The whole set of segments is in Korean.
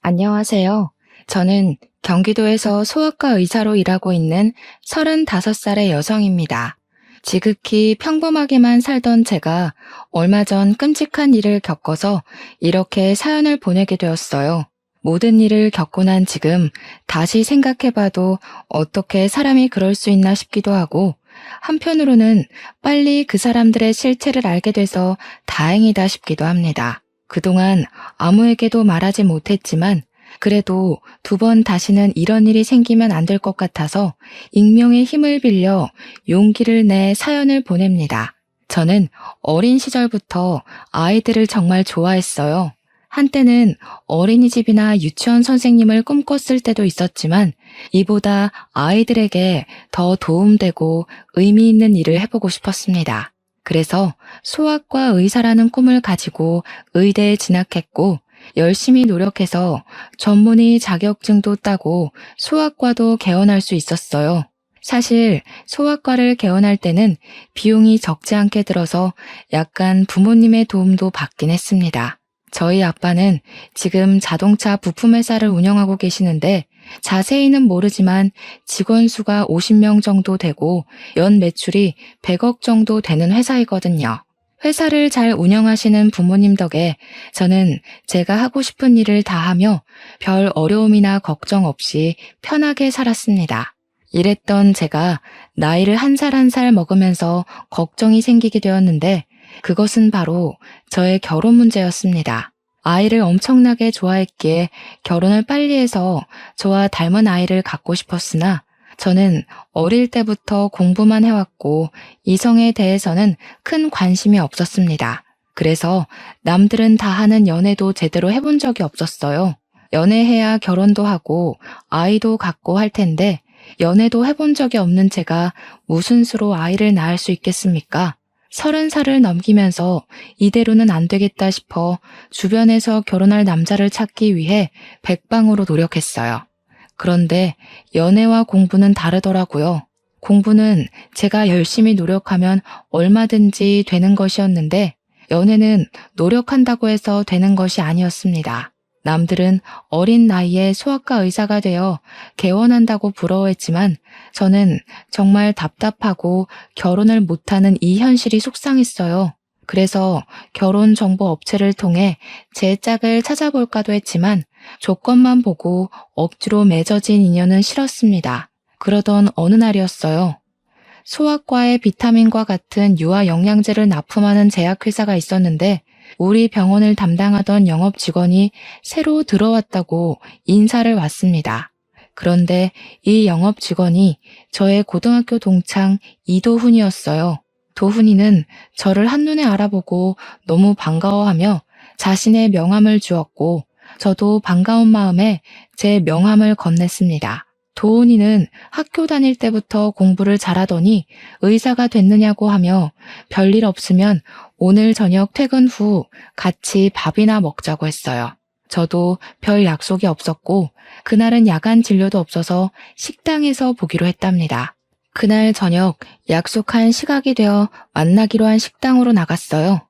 안녕하세요. 저는 경기도에서 소아과 의사로 일하고 있는 35살의 여성입니다. 지극히 평범하게만 살던 제가 얼마 전 끔찍한 일을 겪어서 이렇게 사연을 보내게 되었어요. 모든 일을 겪고 난 지금 다시 생각해봐도 어떻게 사람이 그럴 수 있나 싶기도 하고, 한편으로는 빨리 그 사람들의 실체를 알게 돼서 다행이다 싶기도 합니다. 그동안 아무에게도 말하지 못했지만 그래도 두 번 다시는 이런 일이 생기면 안 될 것 같아서 익명의 힘을 빌려 용기를 내 사연을 보냅니다. 저는 어린 시절부터 아이들을 정말 좋아했어요. 한때는 어린이집이나 유치원 선생님을 꿈꿨을 때도 있었지만 이보다 아이들에게 더 도움되고 의미 있는 일을 해보고 싶었습니다. 그래서 소아과 의사라는 꿈을 가지고 의대에 진학했고 열심히 노력해서 전문의 자격증도 따고 소아과도 개원할 수 있었어요. 사실 소아과를 개원할 때는 비용이 적지 않게 들어서 약간 부모님의 도움도 받긴 했습니다. 저희 아빠는 지금 자동차 부품 회사를 운영하고 계시는데 자세히는 모르지만 직원 수가 50명 정도 되고 연 매출이 100억 정도 되는 회사이거든요. 회사를 잘 운영하시는 부모님 덕에 저는 제가 하고 싶은 일을 다 하며 별 어려움이나 걱정 없이 편하게 살았습니다. 이랬던 제가 나이를 한 살 한 살 먹으면서 걱정이 생기게 되었는데 그것은 바로 저의 결혼 문제였습니다. 아이를 엄청나게 좋아했기에 결혼을 빨리 해서 저와 닮은 아이를 갖고 싶었으나 저는 어릴 때부터 공부만 해왔고 이성에 대해서는 큰 관심이 없었습니다. 그래서 남들은 다 하는 연애도 제대로 해본 적이 없었어요. 연애해야 결혼도 하고 아이도 갖고 할 텐데 연애도 해본 적이 없는 제가 무슨 수로 아이를 낳을 수 있겠습니까? 30살을 넘기면서 이대로는 안 되겠다 싶어 주변에서 결혼할 남자를 찾기 위해 백방으로 노력했어요. 그런데 연애와 공부는 다르더라고요. 공부는 제가 열심히 노력하면 얼마든지 되는 것이었는데 연애는 노력한다고 해서 되는 것이 아니었습니다. 남들은 어린 나이에 소아과 의사가 되어 개원한다고 부러워했지만 저는 정말 답답하고 결혼을 못하는 이 현실이 속상했어요. 그래서 결혼 정보 업체를 통해 제 짝을 찾아볼까도 했지만 조건만 보고 억지로 맺어진 인연은 싫었습니다. 그러던 어느 날이었어요. 소아과에 비타민과 같은 유아 영양제를 납품하는 제약회사가 있었는데 우리 병원을 담당하던 영업 직원이 새로 들어왔다고 인사를 왔습니다. 그런데 이 영업 직원이 저의 고등학교 동창 이도훈이었어요. 도훈이는 저를 한눈에 알아보고 너무 반가워하며 자신의 명함을 주었고 저도 반가운 마음에 제 명함을 건넸습니다. 도훈이는 학교 다닐 때부터 공부를 잘하더니 의사가 됐느냐고 하며 별일 없으면 오늘 저녁 퇴근 후 같이 밥이나 먹자고 했어요. 저도 별 약속이 없었고 그날은 야간 진료도 없어서 식당에서 보기로 했답니다. 그날 저녁 약속한 시각이 되어 만나기로 한 식당으로 나갔어요.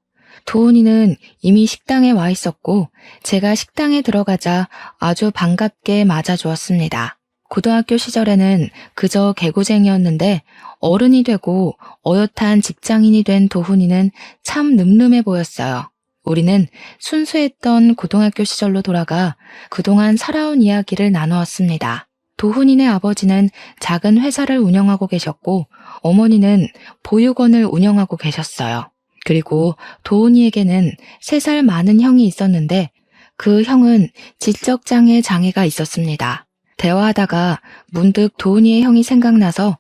도훈이는 이미 식당에 와 있었고 제가 식당에 들어가자 아주 반갑게 맞아주었습니다. 고등학교 시절에는 그저 개구쟁이였는데 어른이 되고 어엿한 직장인이 된 도훈이는 참 늠름해 보였어요. 우리는 순수했던 고등학교 시절로 돌아가 그동안 살아온 이야기를 나누었습니다. 도훈이네 아버지는 작은 회사를 운영하고 계셨고 어머니는 보육원을 운영하고 계셨어요. 그리고 도훈이에게는 3살 많은 형이 있었는데 그 형은 지적장애 장애가 있었습니다. 대화하다가 문득 도훈이의 형이 생각나서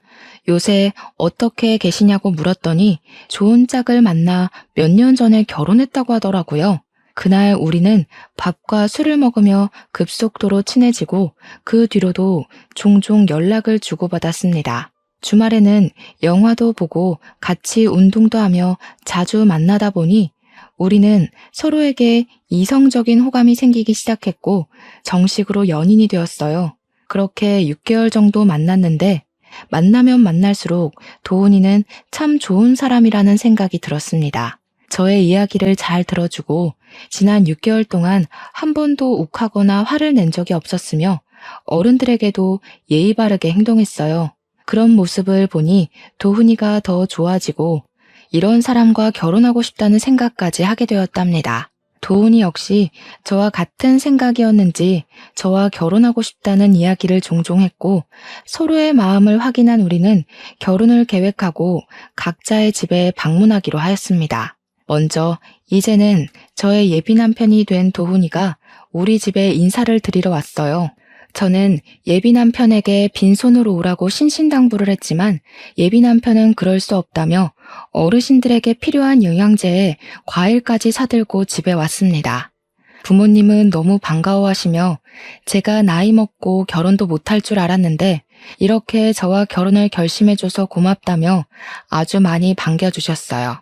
요새 어떻게 계시냐고 물었더니 좋은 짝을 만나 몇 년 전에 결혼했다고 하더라고요. 그날 우리는 밥과 술을 먹으며 급속도로 친해지고 그 뒤로도 종종 연락을 주고받았습니다. 주말에는 영화도 보고 같이 운동도 하며 자주 만나다 보니 우리는 서로에게 이성적인 호감이 생기기 시작했고 정식으로 연인이 되었어요. 그렇게 6개월 정도 만났는데 만나면 만날수록 도훈이는 참 좋은 사람이라는 생각이 들었습니다. 저의 이야기를 잘 들어주고 지난 6개월 동안 한 번도 욱하거나 화를 낸 적이 없었으며 어른들에게도 예의 바르게 행동했어요. 그런 모습을 보니 도훈이가 더 좋아지고 이런 사람과 결혼하고 싶다는 생각까지 하게 되었답니다. 도훈이 역시 저와 같은 생각이었는지 저와 결혼하고 싶다는 이야기를 종종 했고 서로의 마음을 확인한 우리는 결혼을 계획하고 각자의 집에 방문하기로 하였습니다. 먼저 이제는 저의 예비 남편이 된 도훈이가 우리 집에 인사를 드리러 왔어요. 저는 예비 남편에게 빈손으로 오라고 신신당부를 했지만 예비 남편은 그럴 수 없다며 어르신들에게 필요한 영양제에 과일까지 사들고 집에 왔습니다. 부모님은 너무 반가워하시며 제가 나이 먹고 결혼도 못할 줄 알았는데 이렇게 저와 결혼을 결심해줘서 고맙다며 아주 많이 반겨주셨어요.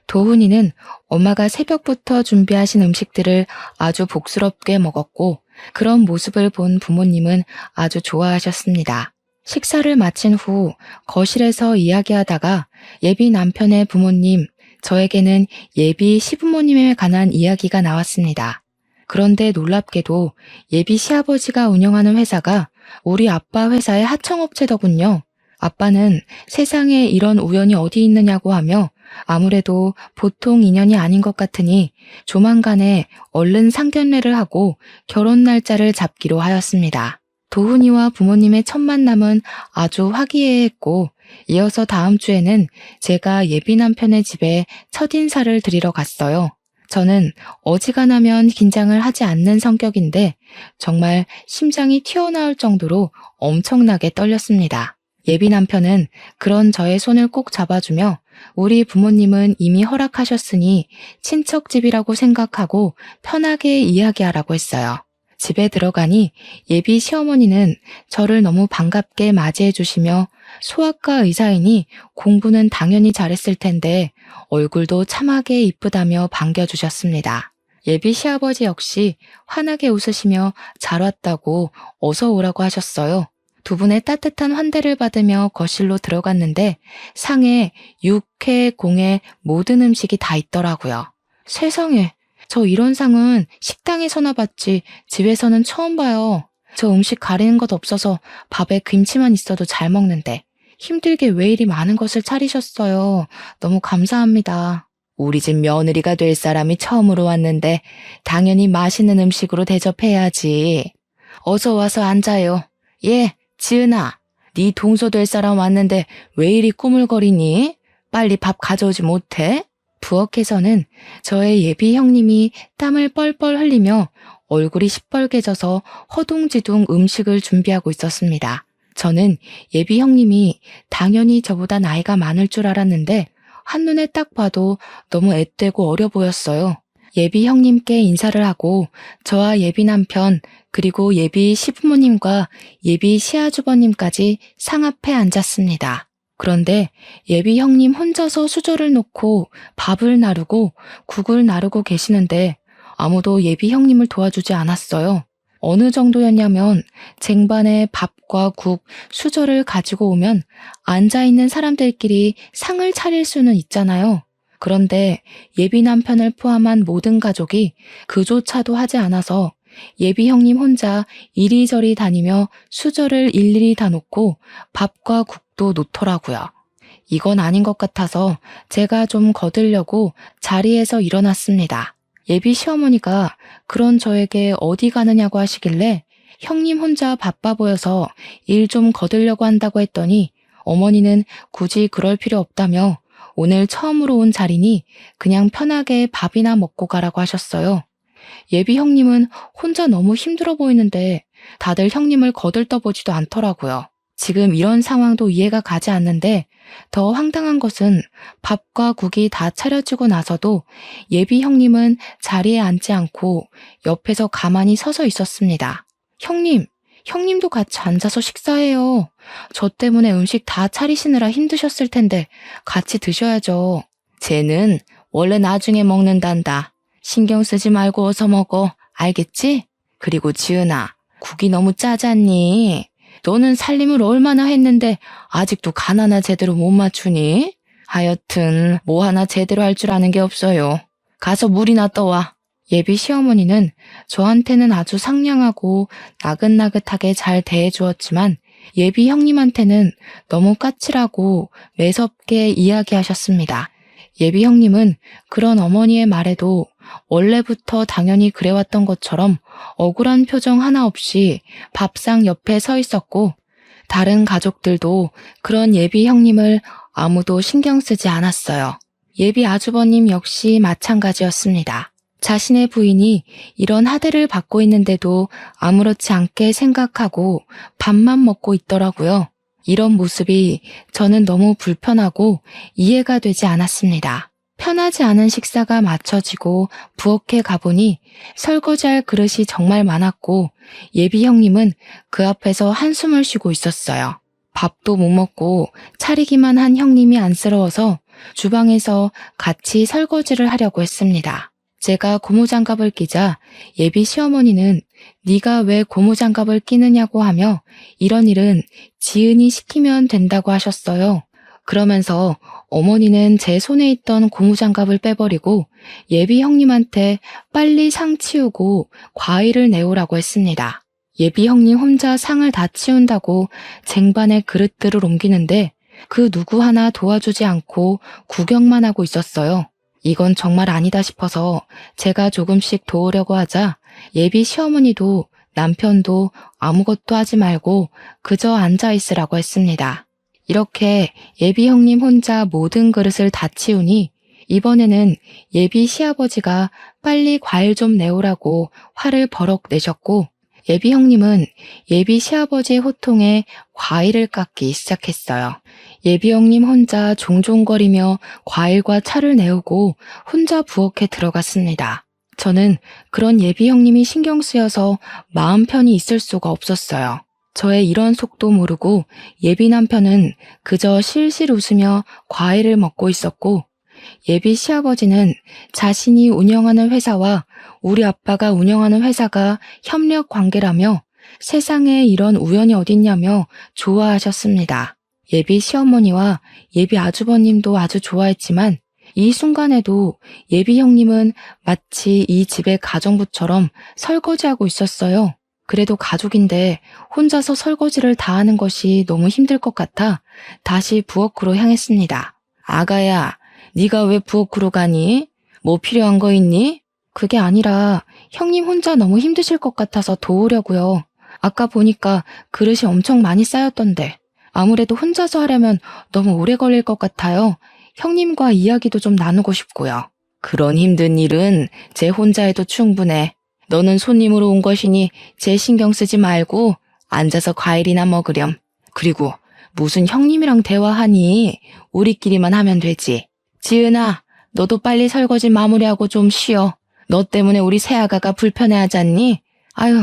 도훈이는 엄마가 새벽부터 준비하신 음식들을 아주 복스럽게 먹었고 그런 모습을 본 부모님은 아주 좋아하셨습니다. 식사를 마친 후 거실에서 이야기하다가 예비 남편의 부모님, 저에게는 예비 시부모님에 관한 이야기가 나왔습니다. 그런데 놀랍게도 예비 시아버지가 운영하는 회사가 우리 아빠 회사의 하청업체더군요. 아빠는 세상에 이런 우연이 어디 있느냐고 하며 아무래도 보통 인연이 아닌 것 같으니 조만간에 얼른 상견례를 하고 결혼 날짜를 잡기로 하였습니다. 도훈이와 부모님의 첫 만남은 아주 화기애애했고 이어서 다음 주에는 제가 예비 남편의 집에 첫인사를 드리러 갔어요. 저는 어지간하면 긴장을 하지 않는 성격인데 정말 심장이 튀어나올 정도로 엄청나게 떨렸습니다. 예비 남편은 그런 저의 손을 꼭 잡아주며 우리 부모님은 이미 허락하셨으니 친척집이라고 생각하고 편하게 이야기하라고 했어요. 집에 들어가니 예비 시어머니는 저를 너무 반갑게 맞이해 주시며 소아과 의사이니 공부는 당연히 잘했을 텐데 얼굴도 참하게 이쁘다며 반겨주셨습니다. 예비 시아버지 역시 환하게 웃으시며 잘 왔다고 어서 오라고 하셨어요. 두 분의 따뜻한 환대를 받으며 거실로 들어갔는데 상에 육회, 공회 모든 음식이 다 있더라고요. 세상에, 저 이런 상은 식당에서나 봤지 집에서는 처음 봐요. 저 음식 가리는 것 없어서 밥에 김치만 있어도 잘 먹는데 힘들게 왜 이리 많은 것을 차리셨어요. 너무 감사합니다. 우리 집 며느리가 될 사람이 처음으로 왔는데 당연히 맛있는 음식으로 대접해야지. 어서 와서 앉아요. 예, 지은아, 네 동서 될 사람 왔는데 왜 이리 꾸물거리니? 빨리 밥 가져오지 못해? 부엌에서는 저의 예비 형님이 땀을 뻘뻘 흘리며 얼굴이 시뻘개져서 허둥지둥 음식을 준비하고 있었습니다. 저는 예비 형님이 당연히 저보다 나이가 많을 줄 알았는데 한눈에 딱 봐도 너무 앳되고 어려 보였어요. 예비 형님께 인사를 하고 저와 예비 남편 그리고 예비 시부모님과 예비 시아주버님까지 상 앞에 앉았습니다. 그런데 예비 형님 혼자서 수저를 놓고 밥을 나르고 국을 나르고 계시는데 아무도 예비 형님을 도와주지 않았어요. 어느 정도였냐면 쟁반에 밥과 국, 수저를 가지고 오면 앉아있는 사람들끼리 상을 차릴 수는 있잖아요. 그런데 예비 남편을 포함한 모든 가족이 그조차도 하지 않아서 예비 형님 혼자 이리저리 다니며 수저를 일일이 다 놓고 밥과 국도 놓더라고요. 이건 아닌 것 같아서 제가 좀 거들려고 자리에서 일어났습니다. 예비 시어머니가 그런 저에게 어디 가느냐고 하시길래 형님 혼자 바빠 보여서 일 좀 거들려고 한다고 했더니 어머니는 굳이 그럴 필요 없다며 오늘 처음으로 온 자리니 그냥 편하게 밥이나 먹고 가라고 하셨어요. 예비 형님은 혼자 너무 힘들어 보이는데 다들 형님을 거들떠보지도 않더라고요. 지금 이런 상황도 이해가 가지 않는데 더 황당한 것은 밥과 국이 다 차려지고 나서도 예비 형님은 자리에 앉지 않고 옆에서 가만히 서서 있었습니다. 형님도 같이 앉아서 식사해요. 저 때문에 음식 다 차리시느라 힘드셨을 텐데 같이 드셔야죠. 쟤는 원래 나중에 먹는단다. 신경 쓰지 말고 어서 먹어. 알겠지? 그리고 지은아, 국이 너무 짜잖니? 너는 살림을 얼마나 했는데 아직도 간 하나 제대로 못 맞추니? 하여튼 뭐 하나 제대로 할 줄 아는 게 없어요. 가서 물이나 떠와. 예비 시어머니는 저한테는 아주 상냥하고 나긋나긋하게 잘 대해주었지만 예비 형님한테는 너무 까칠하고 매섭게 이야기하셨습니다. 예비 형님은 그런 어머니의 말에도 원래부터 당연히 그래왔던 것처럼 억울한 표정 하나 없이 밥상 옆에 서 있었고, 다른 가족들도 그런 예비 형님을 아무도 신경 쓰지 않았어요. 예비 아주버님 역시 마찬가지였습니다. 자신의 부인이 이런 하대를 받고 있는데도 아무렇지 않게 생각하고 밥만 먹고 있더라고요. 이런 모습이 저는 너무 불편하고 이해가 되지 않았습니다. 편하지 않은 식사가 마쳐지고 부엌에 가보니 설거지할 그릇이 정말 많았고 예비 형님은 그 앞에서 한숨을 쉬고 있었어요. 밥도 못 먹고 차리기만 한 형님이 안쓰러워서 주방에서 같이 설거지를 하려고 했습니다. 제가 고무장갑을 끼자 예비 시어머니는 네가 왜 고무장갑을 끼느냐고 하며 이런 일은 지은이 시키면 된다고 하셨어요. 그러면서 어머니는 제 손에 있던 고무장갑을 빼버리고 예비 형님한테 빨리 상 치우고 과일을 내오라고 했습니다. 예비 형님 혼자 상을 다 치운다고 쟁반에 그릇들을 옮기는데 그 누구 하나 도와주지 않고 구경만 하고 있었어요. 이건 정말 아니다 싶어서 제가 조금씩 도우려고 하자 예비 시어머니도 남편도 아무것도 하지 말고 그저 앉아 있으라고 했습니다. 이렇게 예비 형님 혼자 모든 그릇을 다 치우니 이번에는 예비 시아버지가 빨리 과일 좀 내오라고 화를 버럭 내셨고 예비 형님은 예비 시아버지의 호통에 과일을 깎기 시작했어요. 예비 형님 혼자 종종거리며 과일과 차를 내오고 혼자 부엌에 들어갔습니다. 저는 그런 예비 형님이 신경 쓰여서 마음 편히 있을 수가 없었어요. 저의 이런 속도 모르고 예비 남편은 그저 실실 웃으며 과일을 먹고 있었고 예비 시아버지는 자신이 운영하는 회사와 우리 아빠가 운영하는 회사가 협력 관계라며 세상에 이런 우연이 어딨냐며 좋아하셨습니다. 예비 시어머니와 예비 아주버님도 아주 좋아했지만 이 순간에도 예비 형님은 마치 이 집의 가정부처럼 설거지하고 있었어요. 그래도 가족인데 혼자서 설거지를 다 하는 것이 너무 힘들 것 같아 다시 부엌으로 향했습니다. 아가야, 네가 왜 부엌으로 가니? 뭐 필요한 거 있니? 그게 아니라 형님 혼자 너무 힘드실 것 같아서 도우려고요. 아까 보니까 그릇이 엄청 많이 쌓였던데 아무래도 혼자서 하려면 너무 오래 걸릴 것 같아요. 형님과 이야기도 좀 나누고 싶고요. 그런 힘든 일은 제 혼자 해도 충분해. 너는 손님으로 온 것이니 제 신경 쓰지 말고 앉아서 과일이나 먹으렴. 그리고 무슨 형님이랑 대화하니? 우리끼리만 하면 되지. 지은아, 너도 빨리 설거지 마무리하고 좀 쉬어. 너 때문에 우리 새아가가 불편해하지 않니? 아유,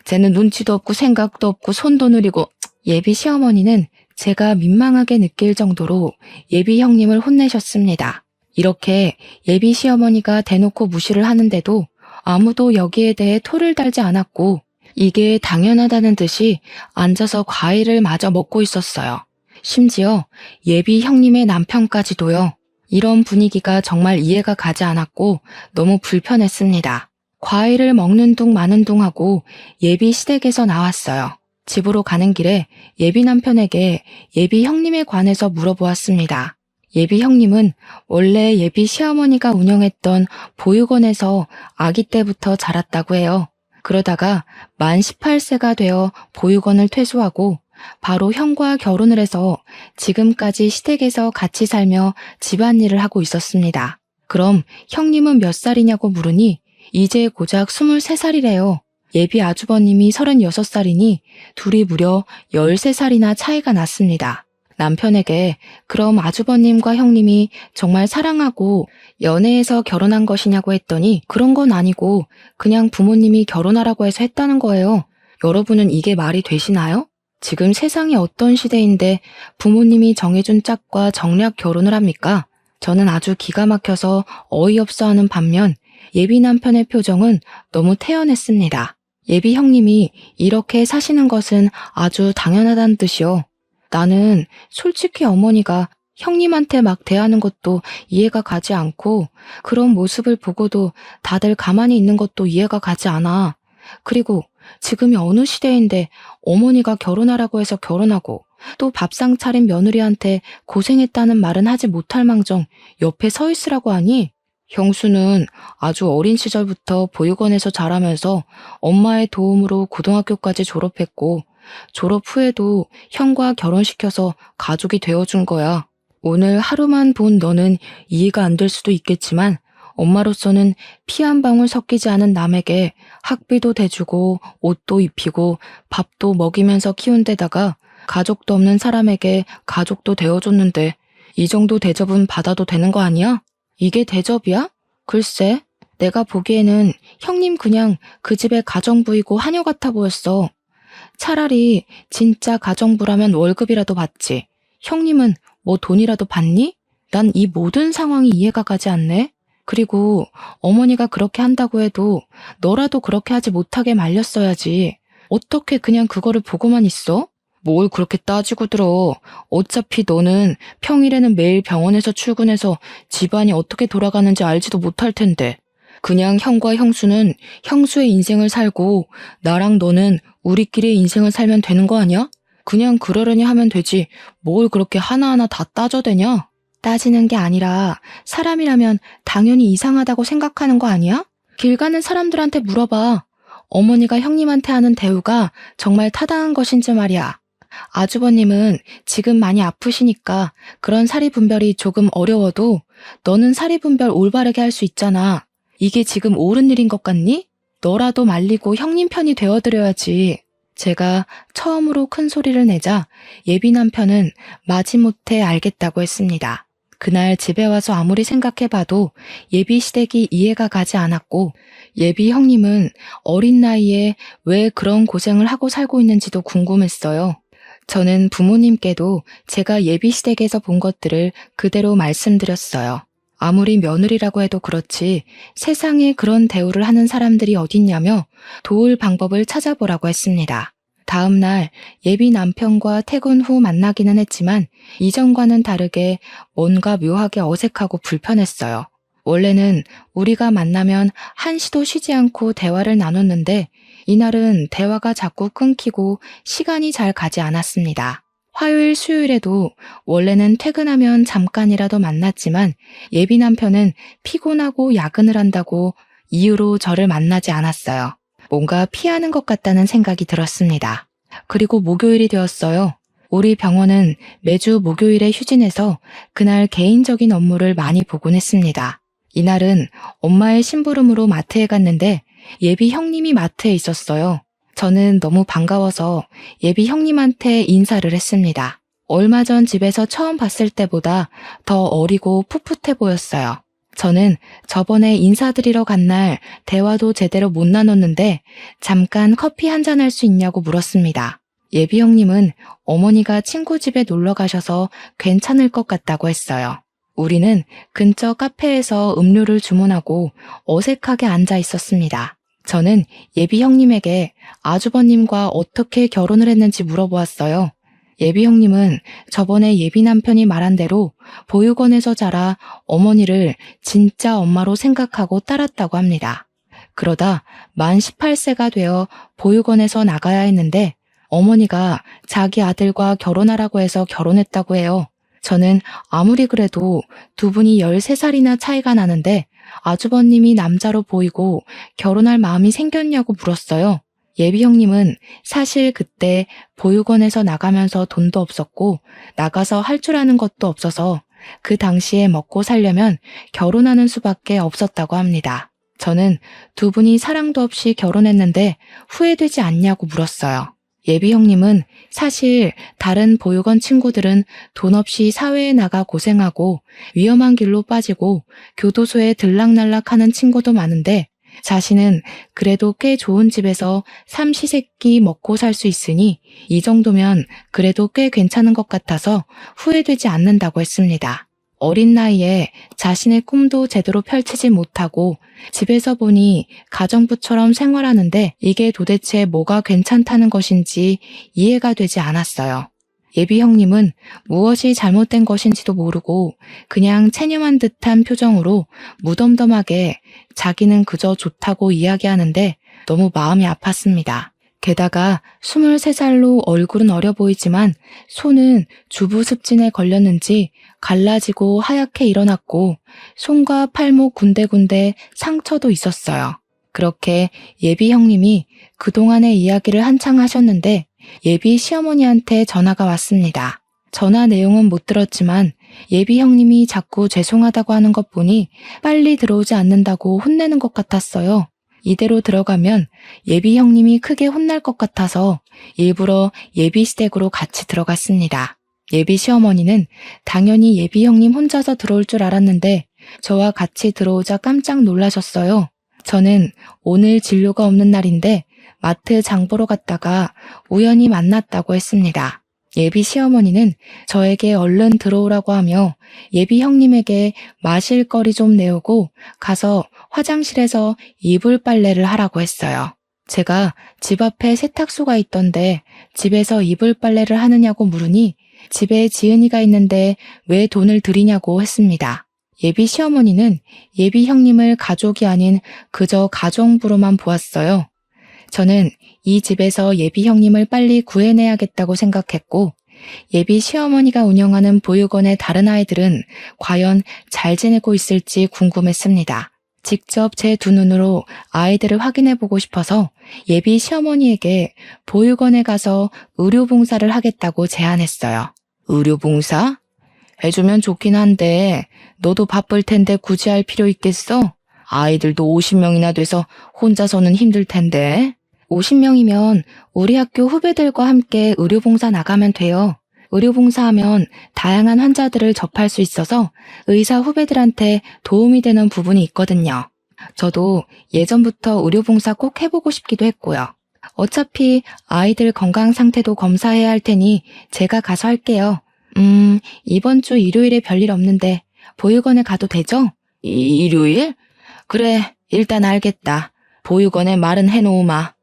쟤는 눈치도 없고 생각도 없고 손도 느리고. 예비 시어머니는 제가 민망하게 느낄 정도로 예비 형님을 혼내셨습니다. 이렇게 예비 시어머니가 대놓고 무시를 하는데도 아무도 여기에 대해 토를 달지 않았고 이게 당연하다는 듯이 앉아서 과일을 마저 먹고 있었어요. 심지어 예비 형님의 남편까지도요. 이런 분위기가 정말 이해가 가지 않았고 너무 불편했습니다. 과일을 먹는 둥 마는 둥 하고 예비 시댁에서 나왔어요. 집으로 가는 길에 예비 남편에게 예비 형님에 관해서 물어보았습니다. 예비 형님은 원래 예비 시어머니가 운영했던 보육원에서 아기 때부터 자랐다고 해요. 그러다가 만 18세가 되어 보육원을 퇴소하고 바로 형과 결혼을 해서 지금까지 시댁에서 같이 살며 집안일을 하고 있었습니다. 그럼 형님은 몇 살이냐고 물으니 이제 고작 23살이래요. 예비 아주버님이 36살이니 둘이 무려 13살이나 차이가 났습니다. 남편에게 그럼 아주버님과 형님이 정말 사랑하고 연애해서 결혼한 것이냐고 했더니 그런 건 아니고 그냥 부모님이 결혼하라고 해서 했다는 거예요. 여러분은 이게 말이 되시나요? 지금 세상이 어떤 시대인데 부모님이 정해준 짝과 정략 결혼을 합니까? 저는 아주 기가 막혀서 어이없어 하는 반면 예비 남편의 표정은 너무 태연했습니다. 예비 형님이 이렇게 사시는 것은 아주 당연하다는 뜻이요. 나는 솔직히 어머니가 형님한테 막 대하는 것도 이해가 가지 않고 그런 모습을 보고도 다들 가만히 있는 것도 이해가 가지 않아. 그리고 지금이 어느 시대인데 어머니가 결혼하라고 해서 결혼하고 또 밥상 차린 며느리한테 고생했다는 말은 하지 못할 망정 옆에 서 있으라고 하니? 형수는 아주 어린 시절부터 보육원에서 자라면서 엄마의 도움으로 고등학교까지 졸업했고 졸업 후에도 형과 결혼시켜서 가족이 되어준 거야. 오늘 하루만 본 너는 이해가 안 될 수도 있겠지만 엄마로서는 피 한 방울 섞이지 않은 남에게 학비도 대주고 옷도 입히고 밥도 먹이면서 키운 데다가 가족도 없는 사람에게 가족도 되어줬는데 이 정도 대접은 받아도 되는 거 아니야? 이게 대접이야? 글쎄, 내가 보기에는 형님 그냥 그 집의 가정부이고 하녀 같아 보였어. 차라리 진짜 가정부라면 월급이라도 받지. 형님은 뭐 돈이라도 받니? 난 이 모든 상황이 이해가 가지 않네. 그리고 어머니가 그렇게 한다고 해도 너라도 그렇게 하지 못하게 말렸어야지. 어떻게 그냥 그거를 보고만 있어? 뭘 그렇게 따지고 들어. 어차피 너는 평일에는 매일 병원에서 출근해서 집안이 어떻게 돌아가는지 알지도 못할 텐데. 그냥 형과 형수는 형수의 인생을 살고 나랑 너는 우리끼리의 인생을 살면 되는 거 아니야? 그냥 그러려니 하면 되지. 뭘 그렇게 하나하나 다 따져대냐? 따지는 게 아니라 사람이라면 당연히 이상하다고 생각하는 거 아니야? 길 가는 사람들한테 물어봐. 어머니가 형님한테 하는 대우가 정말 타당한 것인지 말이야. 아주버님은 지금 많이 아프시니까 그런 사리분별이 조금 어려워도 너는 사리분별 올바르게 할 수 있잖아. 이게 지금 옳은 일인 것 같니? 너라도 말리고 형님 편이 되어드려야지. 제가 처음으로 큰 소리를 내자 예비 남편은 마지못해 알겠다고 했습니다. 그날 집에 와서 아무리 생각해봐도 예비 시댁이 이해가 가지 않았고 예비 형님은 어린 나이에 왜 그런 고생을 하고 살고 있는지도 궁금했어요. 저는 부모님께도 제가 예비 시댁에서 본 것들을 그대로 말씀드렸어요. 아무리 며느리라고 해도 그렇지 세상에 그런 대우를 하는 사람들이 어딨냐며 도울 방법을 찾아보라고 했습니다. 다음 날 예비 남편과 퇴근 후 만나기는 했지만 이전과는 다르게 뭔가 묘하게 어색하고 불편했어요. 원래는 우리가 만나면 한시도 쉬지 않고 대화를 나눴는데 이날은 대화가 자꾸 끊기고 시간이 잘 가지 않았습니다. 화요일, 수요일에도 원래는 퇴근하면 잠깐이라도 만났지만 예비 남편은 피곤하고 야근을 한다고 이유로 저를 만나지 않았어요. 뭔가 피하는 것 같다는 생각이 들었습니다. 그리고 목요일이 되었어요. 우리 병원은 매주 목요일에 휴진해서 그날 개인적인 업무를 많이 보곤 했습니다. 이날은 엄마의 심부름으로 마트에 갔는데 예비 형님이 마트에 있었어요. 저는 너무 반가워서 예비 형님한테 인사를 했습니다. 얼마 전 집에서 처음 봤을 때보다 더 어리고 풋풋해 보였어요. 저는 저번에 인사드리러 간 날 대화도 제대로 못 나눴는데 잠깐 커피 한잔 할 수 있냐고 물었습니다. 예비 형님은 어머니가 친구 집에 놀러 가셔서 괜찮을 것 같다고 했어요. 우리는 근처 카페에서 음료를 주문하고 어색하게 앉아 있었습니다. 저는 예비 형님에게 아주버님과 어떻게 결혼을 했는지 물어보았어요. 예비 형님은 저번에 예비 남편이 말한 대로 보육원에서 자라 어머니를 진짜 엄마로 생각하고 따랐다고 합니다. 그러다 만 18세가 되어 보육원에서 나가야 했는데 어머니가 자기 아들과 결혼하라고 해서 결혼했다고 해요. 저는 아무리 그래도 두 분이 13살이나 차이가 나는데 아주버님이 남자로 보이고 결혼할 마음이 생겼냐고 물었어요. 예비 형님은 사실 그때 보육원에서 나가면서 돈도 없었고 나가서 할 줄 아는 것도 없어서 그 당시에 먹고 살려면 결혼하는 수밖에 없었다고 합니다. 저는 두 분이 사랑도 없이 결혼했는데 후회되지 않냐고 물었어요. 예비 형님은 사실 다른 보육원 친구들은 돈 없이 사회에 나가 고생하고 위험한 길로 빠지고 교도소에 들락날락하는 친구도 많은데 자신은 그래도 꽤 좋은 집에서 삼시세끼 먹고 살 수 있으니 이 정도면 그래도 꽤 괜찮은 것 같아서 후회되지 않는다고 했습니다. 어린 나이에 자신의 꿈도 제대로 펼치지 못하고 집에서 보니 가정부처럼 생활하는데 이게 도대체 뭐가 괜찮다는 것인지 이해가 되지 않았어요. 예비 형님은 무엇이 잘못된 것인지도 모르고 그냥 체념한 듯한 표정으로 무덤덤하게 자기는 그저 좋다고 이야기하는데 너무 마음이 아팠습니다. 게다가 23살로 얼굴은 어려 보이지만 손은 주부 습진에 걸렸는지 갈라지고 하얗게 일어났고 손과 팔목 군데군데 상처도 있었어요. 그렇게 예비 형님이 그동안의 이야기를 한창 하셨는데 예비 시어머니한테 전화가 왔습니다. 전화 내용은 못 들었지만 예비 형님이 자꾸 죄송하다고 하는 것 보니 빨리 들어오지 않는다고 혼내는 것 같았어요. 이대로 들어가면 예비 형님이 크게 혼날 것 같아서 일부러 예비 시댁으로 같이 들어갔습니다. 예비 시어머니는 당연히 예비 형님 혼자서 들어올 줄 알았는데 저와 같이 들어오자 깜짝 놀라셨어요. 저는 오늘 진료가 없는 날인데 마트 장 보러 갔다가 우연히 만났다고 했습니다. 예비 시어머니는 저에게 얼른 들어오라고 하며 예비 형님에게 마실 거리 좀 내오고 가서 화장실에서 이불 빨래를 하라고 했어요. 제가 집 앞에 세탁소가 있던데 집에서 이불 빨래를 하느냐고 물으니 집에 지은이가 있는데 왜 돈을 들이냐고 했습니다. 예비 시어머니는 예비 형님을 가족이 아닌 그저 가정부로만 보았어요. 저는 이 집에서 예비 형님을 빨리 구해내야겠다고 생각했고 예비 시어머니가 운영하는 보육원의 다른 아이들은 과연 잘 지내고 있을지 궁금했습니다. 직접 제 두 눈으로 아이들을 확인해보고 싶어서 예비 시어머니에게 보육원에 가서 의료봉사를 하겠다고 제안했어요. 의료봉사? 해주면 좋긴 한데 너도 바쁠 텐데 굳이 할 필요 있겠어? 아이들도 50명이나 돼서 혼자서는 힘들 텐데. 50명이면 우리 학교 후배들과 함께 의료봉사 나가면 돼요. 의료봉사하면 다양한 환자들을 접할 수 있어서 의사 후배들한테 도움이 되는 부분이 있거든요. 저도 예전부터 의료봉사 꼭 해보고 싶기도 했고요. 어차피 아이들 건강 상태도 검사해야 할 테니 제가 가서 할게요. 이번 주 일요일에 별일 없는데 보육원에 가도 되죠? 일요일? 그래, 일단 알겠다. 보육원에 말은 해놓으마.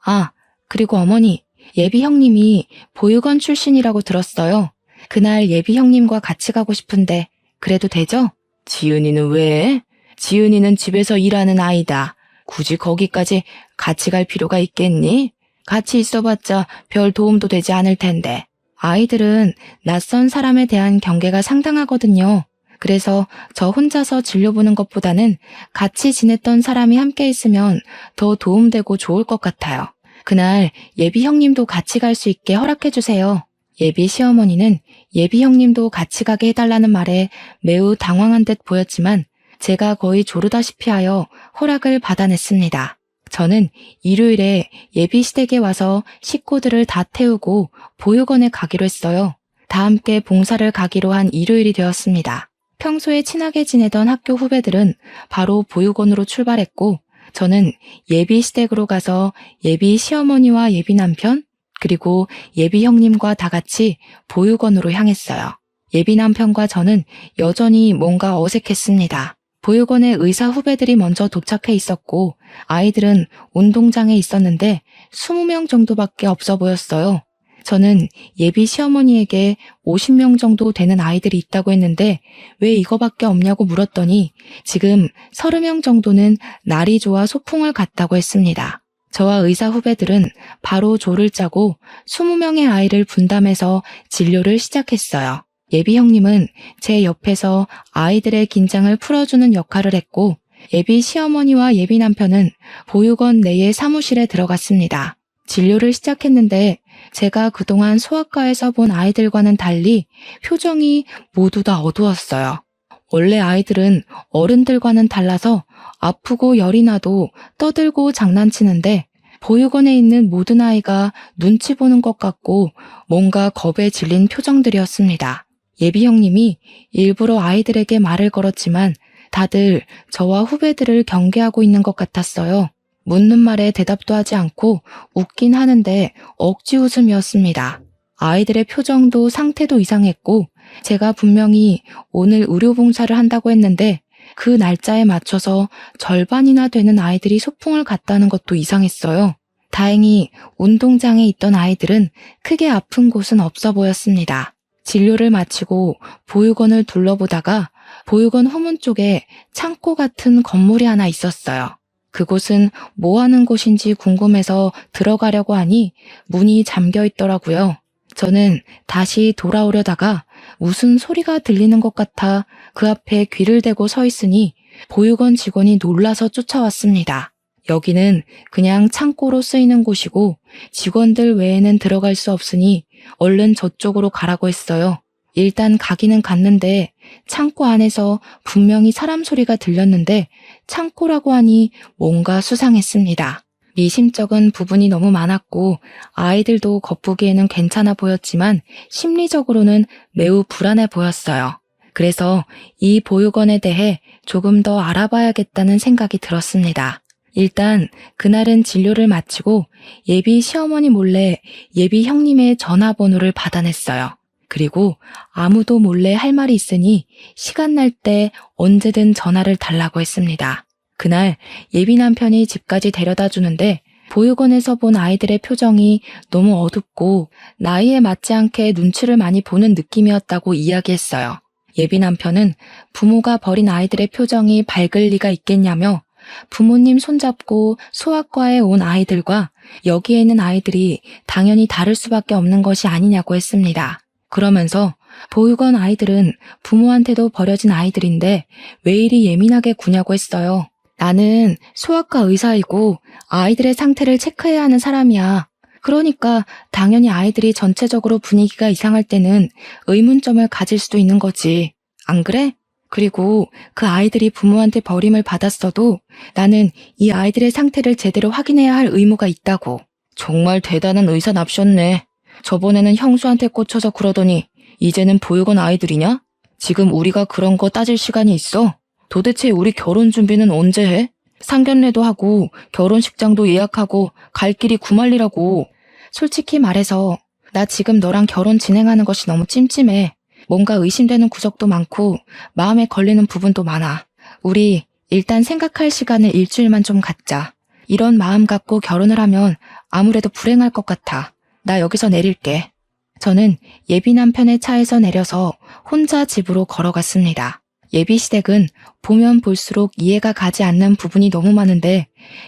아, 그리고 어머니, 예비 형님이 보육원 출신이라고 들었어요. 그날 예비 형님과 같이 가고 싶은데 그래도 되죠? 지은이는 왜? 지은이는 집에서 일하는 아이다. 굳이 거기까지 같이 갈 필요가 있겠니? 같이 있어봤자 별 도움도 되지 않을 텐데. 아이들은 낯선 사람에 대한 경계가 상당하거든요. 그래서 저 혼자서 진료보는 것보다는 같이 지냈던 사람이 함께 있으면 더 도움되고 좋을 것 같아요. 그날 예비 형님도 같이 갈 수 있게 허락해주세요. 예비 시어머니는 예비 형님도 같이 가게 해달라는 말에 매우 당황한 듯 보였지만 제가 거의 조르다시피 하여 허락을 받아냈습니다. 저는 일요일에 예비 시댁에 와서 식구들을 다 태우고 보육원에 가기로 했어요. 다 함께 봉사를 가기로 한 일요일이 되었습니다. 평소에 친하게 지내던 학교 후배들은 바로 보육원으로 출발했고 저는 예비 시댁으로 가서 예비 시어머니와 예비 남편 그리고 예비 형님과 다 같이 보육원으로 향했어요. 예비 남편과 저는 여전히 뭔가 어색했습니다. 보육원에 의사 후배들이 먼저 도착해 있었고 아이들은 운동장에 있었는데 20명 정도밖에 없어 보였어요. 저는 예비 시어머니에게 50명 정도 되는 아이들이 있다고 했는데 왜 이거밖에 없냐고 물었더니 지금 30명 정도는 날이 좋아 소풍을 갔다고 했습니다. 저와 의사 후배들은 바로 조를 짜고 20명의 아이를 분담해서 진료를 시작했어요. 예비 형님은 제 옆에서 아이들의 긴장을 풀어주는 역할을 했고 예비 시어머니와 예비 남편은 보육원 내의 사무실에 들어갔습니다. 진료를 시작했는데 제가 그동안 소아과에서 본 아이들과는 달리 표정이 모두 다 어두웠어요. 원래 아이들은 어른들과는 달라서 아프고 열이 나도 떠들고 장난치는데 보육원에 있는 모든 아이가 눈치 보는 것 같고 뭔가 겁에 질린 표정들이었습니다. 예비 형님이 일부러 아이들에게 말을 걸었지만 다들 저와 후배들을 경계하고 있는 것 같았어요. 묻는 말에 대답도 하지 않고 웃긴 하는데 억지 웃음이었습니다. 아이들의 표정도 상태도 이상했고 제가 분명히 오늘 의료봉사를 한다고 했는데 그 날짜에 맞춰서 절반이나 되는 아이들이 소풍을 갔다는 것도 이상했어요. 다행히 운동장에 있던 아이들은 크게 아픈 곳은 없어 보였습니다. 진료를 마치고 보육원을 둘러보다가 보육원 후문 쪽에 창고 같은 건물이 하나 있었어요. 그곳은 뭐 하는 곳인지 궁금해서 들어가려고 하니 문이 잠겨 있더라고요. 저는 다시 돌아오려다가 무슨 소리가 들리는 것 같아 그 앞에 귀를 대고 서 있으니 보육원 직원이 놀라서 쫓아왔습니다. 여기는 그냥 창고로 쓰이는 곳이고 직원들 외에는 들어갈 수 없으니 얼른 저쪽으로 가라고 했어요. 일단 가기는 갔는데 창고 안에서 분명히 사람 소리가 들렸는데 창고라고 하니 뭔가 수상했습니다. 미심쩍은 부분이 너무 많았고 아이들도 겉보기에는 괜찮아 보였지만 심리적으로는 매우 불안해 보였어요. 그래서 이 보육원에 대해 조금 더 알아봐야겠다는 생각이 들었습니다. 일단 그날은 진료를 마치고 예비 시어머니 몰래 예비 형님의 전화번호를 받아냈어요. 그리고 아무도 몰래 할 말이 있으니 시간 날 때 언제든 전화를 달라고 했습니다. 그날 예비 남편이 집까지 데려다 주는데 보육원에서 본 아이들의 표정이 너무 어둡고 나이에 맞지 않게 눈치를 많이 보는 느낌이었다고 이야기했어요. 예비 남편은 부모가 버린 아이들의 표정이 밝을 리가 있겠냐며 부모님 손잡고 소아과에 온 아이들과 여기에 있는 아이들이 당연히 다를 수밖에 없는 것이 아니냐고 했습니다. 그러면서 보육원 아이들은 부모한테도 버려진 아이들인데 왜 이리 예민하게 구냐고 했어요. 나는 소아과 의사이고 아이들의 상태를 체크해야 하는 사람이야. 그러니까 당연히 아이들이 전체적으로 분위기가 이상할 때는 의문점을 가질 수도 있는 거지. 안 그래? 그리고 그 아이들이 부모한테 버림을 받았어도 나는 이 아이들의 상태를 제대로 확인해야 할 의무가 있다고. 정말 대단한 의사 납셨네. 저번에는 형수한테 꽂혀서 그러더니 이제는 보육원 아이들이냐? 지금 우리가 그런 거 따질 시간이 있어? 도대체 우리 결혼 준비는 언제 해? 상견례도 하고 결혼식장도 예약하고 갈 길이 구만리라고. 솔직히 말해서 나 지금 너랑 결혼 진행하는 것이 너무 찜찜해. 뭔가 의심되는 구석도 많고 마음에 걸리는 부분도 많아. 우리 일단 생각할 시간을 일주일만 좀 갖자. 이런 마음 갖고 결혼을 하면 아무래도 불행할 것 같아. 나 여기서 내릴게. 저는 예비 남편의 차에서 내려서 혼자 집으로 걸어갔습니다. 예비 시댁은 보면 볼수록 이해가 가지 않는 부분이 너무 많은데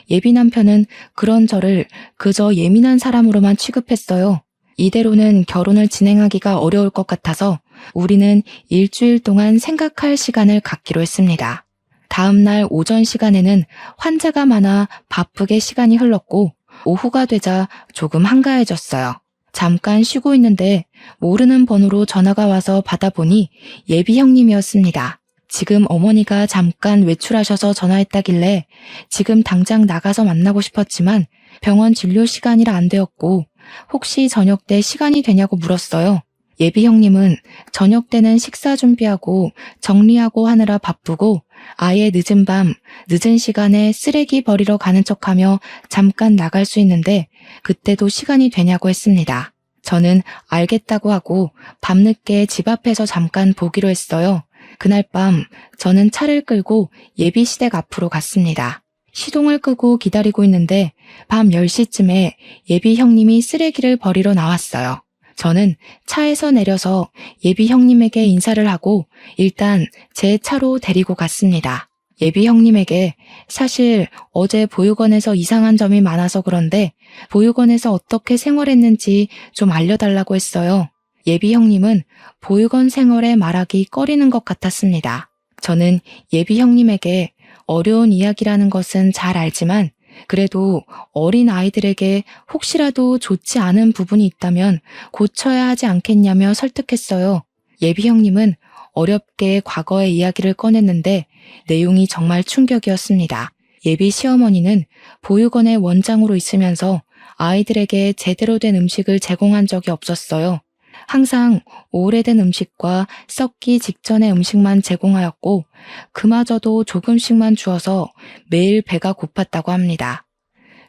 예비 남편은 그런 저를 그저 예민한 사람으로만 취급했어요. 이대로는 결혼을 진행하기가 어려울 것 같아서 우리는 일주일 동안 생각할 시간을 갖기로 했습니다. 다음 날 오전 시간에는 환자가 많아 바쁘게 시간이 흘렀고 오후가 되자 조금 한가해졌어요. 잠깐 쉬고 있는데 모르는 번호로 전화가 와서 받아보니 예비 형님이었습니다. 지금 어머니가 잠깐 외출하셔서 전화했다길래 지금 당장 나가서 만나고 싶었지만 병원 진료 시간이라 안 되었고 혹시 저녁 때 시간이 되냐고 물었어요. 예비 형님은 저녁 때는 식사 준비하고 정리하고 하느라 바쁘고 아예 늦은 밤, 늦은 시간에 쓰레기 버리러 가는 척하며 잠깐 나갈 수 있는데 그때도 시간이 되냐고 했습니다. 저는 알겠다고 하고 밤늦게 집 앞에서 잠깐 보기로 했어요. 그날 밤 저는 차를 끌고 예비 시댁 앞으로 갔습니다. 시동을 끄고 기다리고 있는데 밤 10시쯤에 예비 형님이 쓰레기를 버리러 나왔어요. 저는 차에서 내려서 예비 형님에게 인사를 하고 일단 제 차로 데리고 갔습니다. 예비 형님에게 사실 어제 보육원에서 이상한 점이 많아서 그런데 보육원에서 어떻게 생활했는지 좀 알려달라고 했어요. 예비 형님은 보육원 생활에 말하기 꺼리는 것 같았습니다. 저는 예비 형님에게 어려운 이야기라는 것은 잘 알지만 그래도 어린 아이들에게 혹시라도 좋지 않은 부분이 있다면 고쳐야 하지 않겠냐며 설득했어요. 예비 형님은 어렵게 과거의 이야기를 꺼냈는데 내용이 정말 충격이었습니다. 예비 시어머니는 보육원의 원장으로 있으면서 아이들에게 제대로 된 음식을 제공한 적이 없었어요. 항상 오래된 음식과 썩기 직전의 음식만 제공하였고 그마저도 조금씩만 주어서 매일 배가 고팠다고 합니다.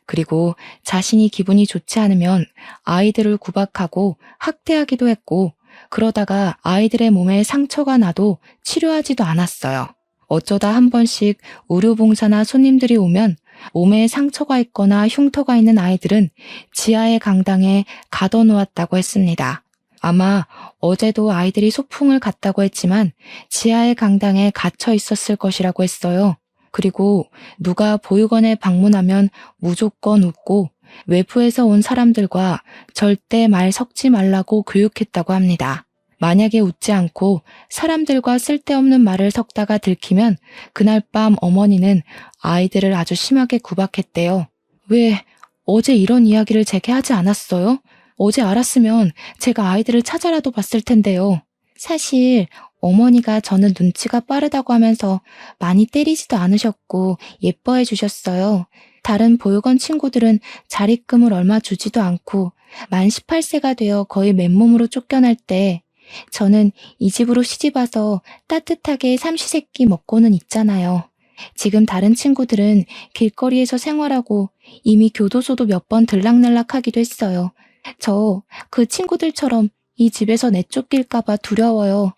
그리고 자신이 기분이 좋지 않으면 아이들을 구박하고 학대하기도 했고 그러다가 아이들의 몸에 상처가 나도 치료하지도 않았어요. 어쩌다 한 번씩 의료봉사나 손님들이 오면 몸에 상처가 있거나 흉터가 있는 아이들은 지하의 강당에 가둬놓았다고 했습니다. 아마 어제도 아이들이 소풍을 갔다고 했지만 지하의 강당에 갇혀 있었을 것이라고 했어요. 그리고 누가 보육원에 방문하면 무조건 웃고 외부에서 온 사람들과 절대 말 섞지 말라고 교육했다고 합니다. 만약에 웃지 않고 사람들과 쓸데없는 말을 섞다가 들키면 그날 밤 어머니는 아이들을 아주 심하게 구박했대요. 왜 어제 이런 이야기를 제게 하지 않았어요? 어제 알았으면 제가 아이들을 찾아라도 봤을 텐데요. 사실 어머니가 저는 눈치가 빠르다고 하면서 많이 때리지도 않으셨고 예뻐해 주셨어요. 다른 보육원 친구들은 자립금을 얼마 주지도 않고 만 18세가 되어 거의 맨몸으로 쫓겨날 때 저는 이 집으로 시집와서 따뜻하게 삼시세끼 먹고는 있잖아요. 지금 다른 친구들은 길거리에서 생활하고 이미 교도소도 몇 번 들락날락하기도 했어요. 저 그 친구들처럼 이 집에서 내쫓길까봐 두려워요.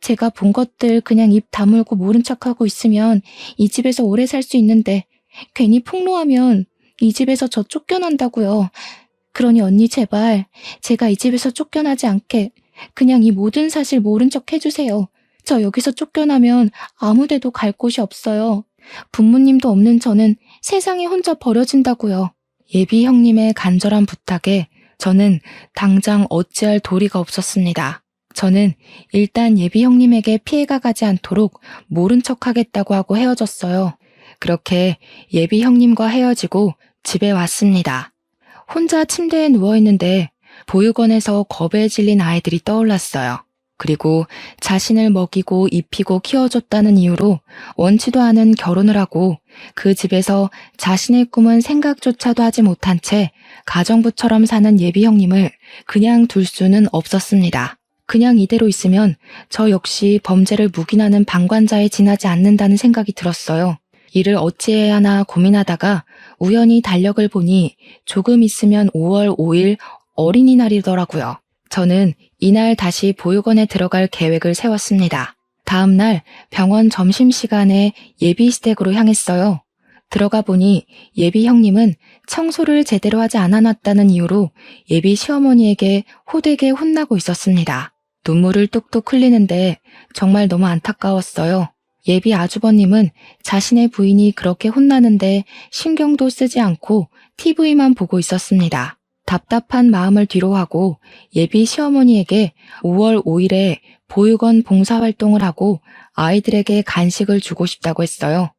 제가 본 것들 그냥 입 다물고 모른 척하고 있으면 이 집에서 오래 살 수 있는데 괜히 폭로하면 이 집에서 저 쫓겨난다고요. 그러니 언니 제발 제가 이 집에서 쫓겨나지 않게 그냥 이 모든 사실 모른 척 해주세요. 저 여기서 쫓겨나면 아무 데도 갈 곳이 없어요. 부모님도 없는 저는 세상에 혼자 버려진다고요. 예비 형님의 간절한 부탁에 저는 당장 어찌할 도리가 없었습니다. 저는 일단 예비 형님에게 피해가 가지 않도록 모른 척 하겠다고 하고 헤어졌어요. 그렇게 예비 형님과 헤어지고 집에 왔습니다. 혼자 침대에 누워있는데 보육원에서 겁에 질린 아이들이 떠올랐어요. 그리고 자신을 먹이고 입히고 키워줬다는 이유로 원치도 않은 결혼을 하고 그 집에서 자신의 꿈은 생각조차도 하지 못한 채 가정부처럼 사는 예비 형님을 그냥 둘 수는 없었습니다. 그냥 이대로 있으면 저 역시 범죄를 묵인하는 방관자에 지나지 않는다는 생각이 들었어요. 이를 어찌해야 하나 고민하다가 우연히 달력을 보니 조금 있으면 5월 5일 어린이날이더라고요. 저는 이날 다시 보육원에 들어갈 계획을 세웠습니다. 다음 날 병원 점심시간에 예비 시댁으로 향했어요. 들어가 보니 예비 형님은 청소를 제대로 하지 않아놨다는 이유로 예비 시어머니에게 호되게 혼나고 있었습니다. 눈물을 뚝뚝 흘리는데 정말 너무 안타까웠어요. 예비 아주버님은 자신의 부인이 그렇게 혼나는데 신경도 쓰지 않고 TV만 보고 있었습니다. 답답한 마음을 뒤로하고 예비 시어머니에게 5월 5일에 보육원 봉사활동을 하고 아이들에게 간식을 주고 싶다고 했어요.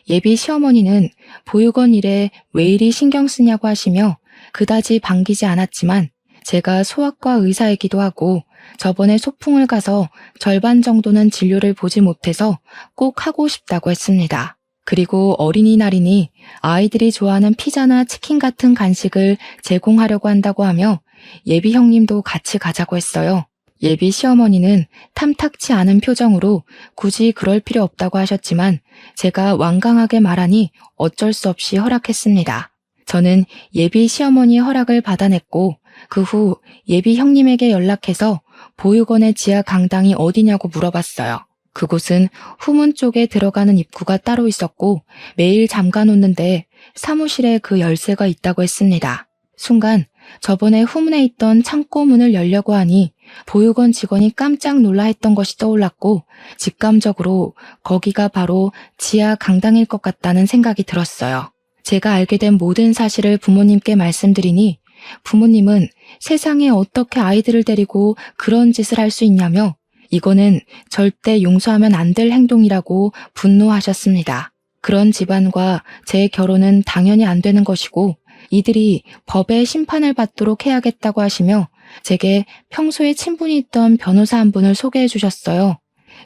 예비 시어머니는 보육원 일에 왜 이리 신경 쓰냐고 하시며 그다지 반기지 않았지만 제가 소아과 의사이기도 하고 저번에 소풍을 가서 절반 정도는 진료를 보지 못해서 꼭 하고 싶다고 했습니다. 그리고 어린이날이니 아이들이 좋아하는 피자나 치킨 같은 간식을 제공하려고 한다고 하며 예비 형님도 같이 가자고 했어요. 예비 시어머니는 탐탁치 않은 표정으로 굳이 그럴 필요 없다고 하셨지만 제가 완강하게 말하니 어쩔 수 없이 허락했습니다. 저는 예비 시어머니의 허락을 받아냈고 그 후 예비 형님에게 연락해서 보육원의 지하 강당이 어디냐고 물어봤어요. 그곳은 후문 쪽에 들어가는 입구가 따로 있었고 매일 잠가놓는데 사무실에 그 열쇠가 있다고 했습니다. 순간 저번에 후문에 있던 창고 문을 열려고 하니 보육원 직원이 깜짝 놀라 했던 것이 떠올랐고 직감적으로 거기가 바로 지하 강당일 것 같다는 생각이 들었어요. 제가 알게 된 모든 사실을 부모님께 말씀드리니 부모님은 세상에 어떻게 아이들을 데리고 그런 짓을 할 수 있냐며 이거는 절대 용서하면 안 될 행동이라고 분노하셨습니다. 그런 집안과 제 결혼은 당연히 안 되는 것이고 이들이 법의 심판을 받도록 해야겠다고 하시며 제게 평소에 친분이 있던 변호사 한 분을 소개해 주셨어요.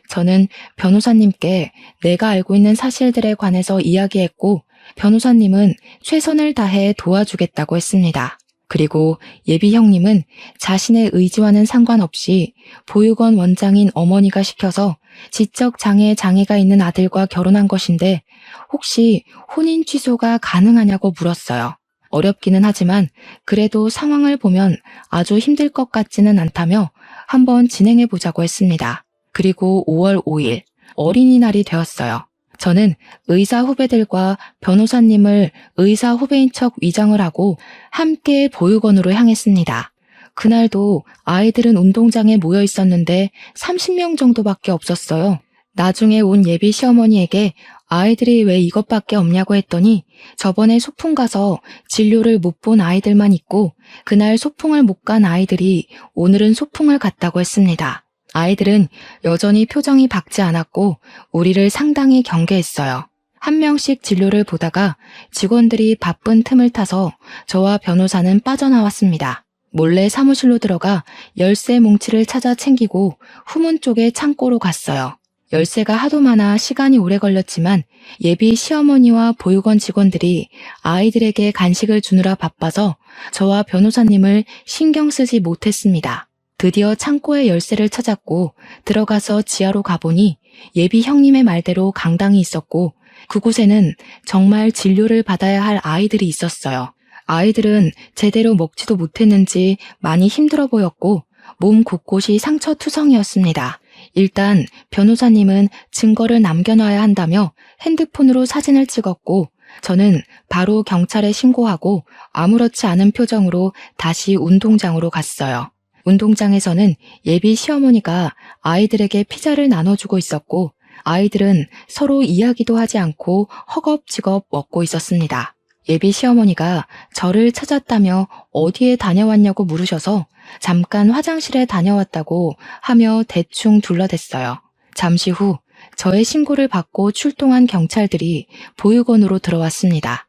저는 변호사님께 내가 알고 있는 사실들에 관해서 이야기했고 변호사님은 최선을 다해 도와주겠다고 했습니다. 그리고 예비 형님은 자신의 의지와는 상관없이 보육원 원장인 어머니가 시켜서 지적 장애가 있는 아들과 결혼한 것인데 혹시 혼인 취소가 가능하냐고 물었어요. 어렵기는 하지만 그래도 상황을 보면 아주 힘들 것 같지는 않다며 한번 진행해 보자고 했습니다. 그리고 5월 5일 어린이날이 되었어요. 저는 의사 후배들과 변호사님을 의사 후배인 척 위장을 하고 함께 보육원으로 향했습니다. 그날도 아이들은 운동장에 모여 있었는데 30명 정도밖에 없었어요. 나중에 온 예비 시어머니에게 아이들이 왜 이것밖에 없냐고 했더니 저번에 소풍 가서 진료를 못 본 아이들만 있고 그날 소풍을 못 간 아이들이 오늘은 소풍을 갔다고 했습니다. 아이들은 여전히 표정이 밝지 않았고 우리를 상당히 경계했어요. 한 명씩 진료를 보다가 직원들이 바쁜 틈을 타서 저와 변호사는 빠져나왔습니다. 몰래 사무실로 들어가 열쇠 뭉치를 찾아 챙기고 후문 쪽의 창고로 갔어요. 열쇠가 하도 많아 시간이 오래 걸렸지만 예비 시어머니와 보육원 직원들이 아이들에게 간식을 주느라 바빠서 저와 변호사님을 신경 쓰지 못했습니다. 드디어 창고의 열쇠를 찾았고 들어가서 지하로 가보니 예비 형님의 말대로 강당이 있었고 그곳에는 정말 진료를 받아야 할 아이들이 있었어요. 아이들은 제대로 먹지도 못했는지 많이 힘들어 보였고 몸 곳곳이 상처투성이었습니다. 일단 변호사님은 증거를 남겨놔야 한다며 핸드폰으로 사진을 찍었고 저는 바로 경찰에 신고하고 아무렇지 않은 표정으로 다시 운동장으로 갔어요. 운동장에서는 예비 시어머니가 아이들에게 피자를 나눠주고 있었고 아이들은 서로 이야기도 하지 않고 허겁지겁 먹고 있었습니다. 예비 시어머니가 저를 찾았다며 어디에 다녀왔냐고 물으셔서 잠깐 화장실에 다녀왔다고 하며 대충 둘러댔어요. 잠시 후 저의 신고를 받고 출동한 경찰들이 보육원으로 들어왔습니다.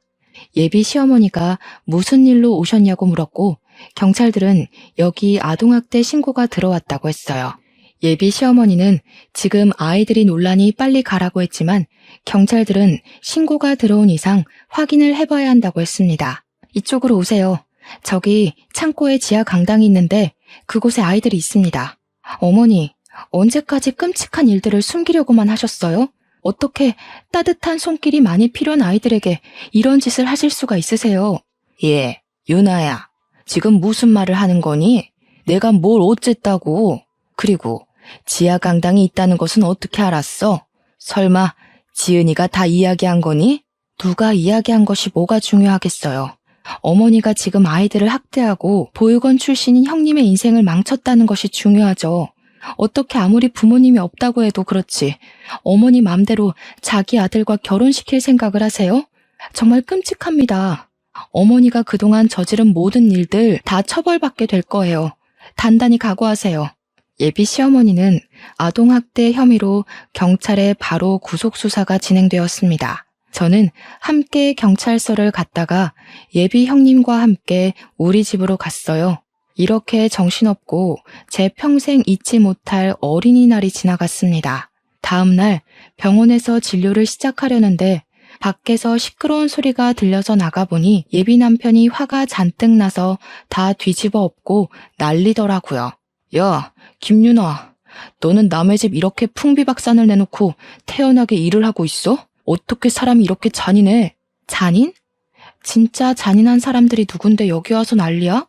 예비 시어머니가 무슨 일로 오셨냐고 물었고 경찰들은 여기 아동학대 신고가 들어왔다고 했어요. 예비 시어머니는 지금 아이들이 논란이 빨리 가라고 했지만 경찰들은 신고가 들어온 이상 확인을 해봐야 한다고 했습니다. 이쪽으로 오세요. 저기 창고에 지하 강당이 있는데 그곳에 아이들이 있습니다. 어머니, 언제까지 끔찍한 일들을 숨기려고만 하셨어요? 어떻게 따뜻한 손길이 많이 필요한 아이들에게 이런 짓을 하실 수가 있으세요? 예, 유나야. 지금 무슨 말을 하는 거니? 내가 뭘 어쨌다고? 그리고 지하 강당이 있다는 것은 어떻게 알았어? 설마 지은이가 다 이야기한 거니? 누가 이야기한 것이 뭐가 중요하겠어요. 어머니가 지금 아이들을 학대하고 보육원 출신인 형님의 인생을 망쳤다는 것이 중요하죠. 어떻게 아무리 부모님이 없다고 해도 그렇지 어머니 맘대로 자기 아들과 결혼시킬 생각을 하세요? 정말 끔찍합니다. 어머니가 그동안 저지른 모든 일들 다 처벌받게 될 거예요. 단단히 각오하세요. 예비 시어머니는 아동학대 혐의로 경찰에 바로 구속수사가 진행되었습니다. 저는 함께 경찰서를 갔다가 예비 형님과 함께 우리 집으로 갔어요. 이렇게 정신없고 제 평생 잊지 못할 어린이날이 지나갔습니다. 다음 날 병원에서 진료를 시작하려는데 밖에서 시끄러운 소리가 들려서 나가보니 예비 남편이 화가 잔뜩 나서 다 뒤집어 엎고 난리더라고요. 야, 김윤아, 너는 남의 집 이렇게 풍비박산을 내놓고 태연하게 일을 하고 있어? 어떻게 사람이 이렇게 잔인해? 잔인? 진짜 잔인한 사람들이 누군데 여기 와서 난리야?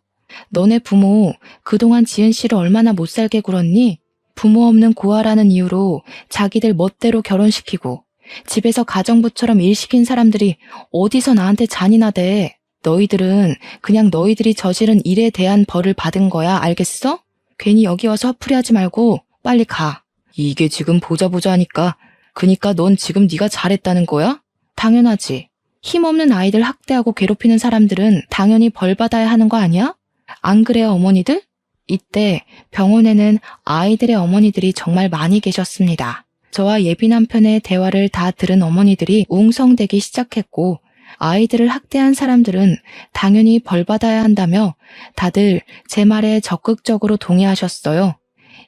너네 부모 그동안 지은 씨를 얼마나 못살게 굴었니? 부모 없는 고아라는 이유로 자기들 멋대로 결혼시키고 집에서 가정부처럼 일 시킨 사람들이 어디서 나한테 잔인하대. 너희들은 그냥 너희들이 저지른 일에 대한 벌을 받은 거야, 알겠어? 괜히 여기 와서 화풀이하지 말고 빨리 가. 이게 지금 보자 하니까 그니까 넌 지금 네가 잘했다는 거야? 당연하지. 힘없는 아이들 학대하고 괴롭히는 사람들은 당연히 벌 받아야 하는 거 아니야? 안 그래요, 어머니들? 이때 병원에는 아이들의 어머니들이 정말 많이 계셨습니다. 저와 예비 남편의 대화를 다 들은 어머니들이 웅성대기 시작했고 아이들을 학대한 사람들은 당연히 벌 받아야 한다며 다들 제 말에 적극적으로 동의하셨어요.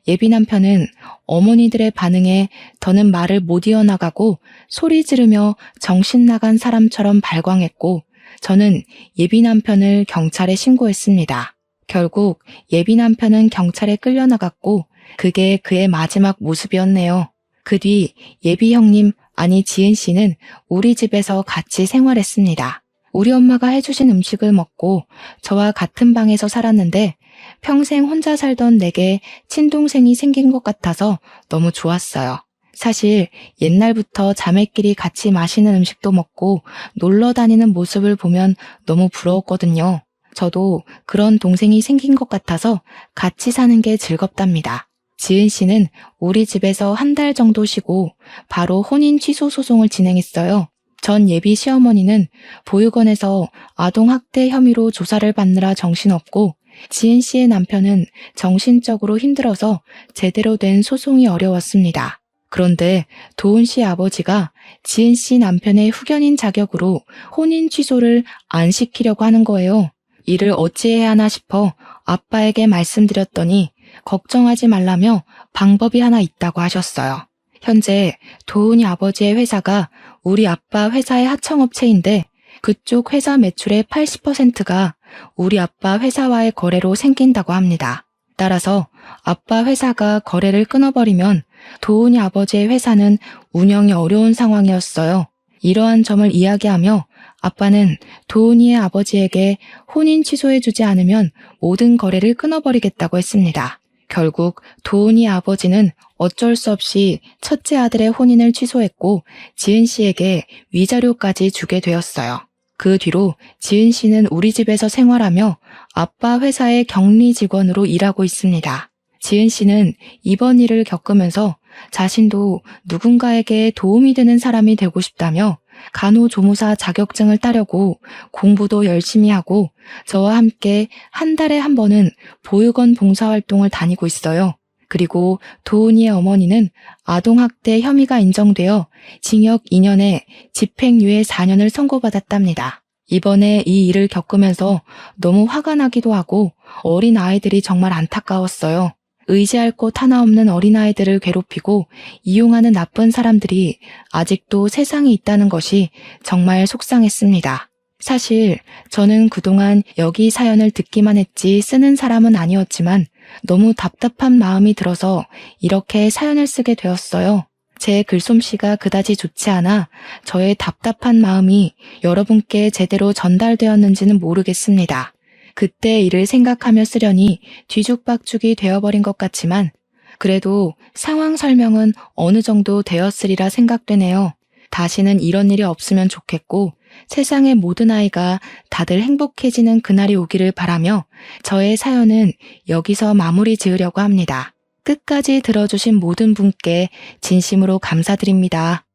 예비 남편은 어머니들의 반응에 더는 말을 못 이어나가고 소리 지르며 정신 나간 사람처럼 발광했고 저는 예비 남편을 경찰에 신고했습니다. 결국 예비 남편은 경찰에 끌려나갔고 그게 그의 마지막 모습이었네요. 그 뒤 예비 형님, 아니 지은 씨는 우리 집에서 같이 생활했습니다. 우리 엄마가 해주신 음식을 먹고 저와 같은 방에서 살았는데 평생 혼자 살던 내게 친동생이 생긴 것 같아서 너무 좋았어요. 사실 옛날부터 자매끼리 같이 맛있는 음식도 먹고 놀러 다니는 모습을 보면 너무 부러웠거든요. 저도 그런 동생이 생긴 것 같아서 같이 사는 게 즐겁답니다. 지은 씨는 우리 집에서 한 달 정도 쉬고 바로 혼인 취소 소송을 진행했어요. 전 예비 시어머니는 보육원에서 아동학대 혐의로 조사를 받느라 정신없고 지은 씨의 남편은 정신적으로 힘들어서 제대로 된 소송이 어려웠습니다. 그런데 도훈 씨 아버지가 지은 씨 남편의 후견인 자격으로 혼인 취소를 안 시키려고 하는 거예요. 이를 어찌해야 하나 싶어 아빠에게 말씀드렸더니 걱정하지 말라며 방법이 하나 있다고 하셨어요. 현재 도훈이 아버지의 회사가 우리 아빠 회사의 하청업체인데 그쪽 회사 매출의 80%가 우리 아빠 회사와의 거래로 생긴다고 합니다. 따라서 아빠 회사가 거래를 끊어버리면 도훈이 아버지의 회사는 운영이 어려운 상황이었어요. 이러한 점을 이야기하며 아빠는 도훈이의 아버지에게 혼인 취소해주지 않으면 모든 거래를 끊어버리겠다고 했습니다. 결국 도훈이 아버지는 어쩔 수 없이 첫째 아들의 혼인을 취소했고 지은 씨에게 위자료까지 주게 되었어요. 그 뒤로 지은 씨는 우리 집에서 생활하며 아빠 회사의 격리 직원으로 일하고 있습니다. 지은 씨는 이번 일을 겪으면서 자신도 누군가에게 도움이 되는 사람이 되고 싶다며 간호조무사 자격증을 따려고 공부도 열심히 하고 저와 함께 한 달에 한 번은 보육원 봉사활동을 다니고 있어요. 그리고 도훈이의 어머니는 아동학대 혐의가 인정되어 징역 2년에 집행유예 4년을 선고받았답니다. 이번에 이 일을 겪으면서 너무 화가 나기도 하고 어린 아이들이 정말 안타까웠어요. 의지할 곳 하나 없는 어린아이들을 괴롭히고 이용하는 나쁜 사람들이 아직도 세상에 있다는 것이 정말 속상했습니다. 사실 저는 그동안 여기 사연을 듣기만 했지 쓰는 사람은 아니었지만 너무 답답한 마음이 들어서 이렇게 사연을 쓰게 되었어요. 제 글솜씨가 그다지 좋지 않아 저의 답답한 마음이 여러분께 제대로 전달되었는지는 모르겠습니다. 그때 일을 생각하며 쓰려니 뒤죽박죽이 되어버린 것 같지만 그래도 상황 설명은 어느 정도 되었으리라 생각되네요. 다시는 이런 일이 없으면 좋겠고 세상의 모든 아이가 다들 행복해지는 그날이 오기를 바라며 저의 사연은 여기서 마무리 지으려고 합니다. 끝까지 들어주신 모든 분께 진심으로 감사드립니다.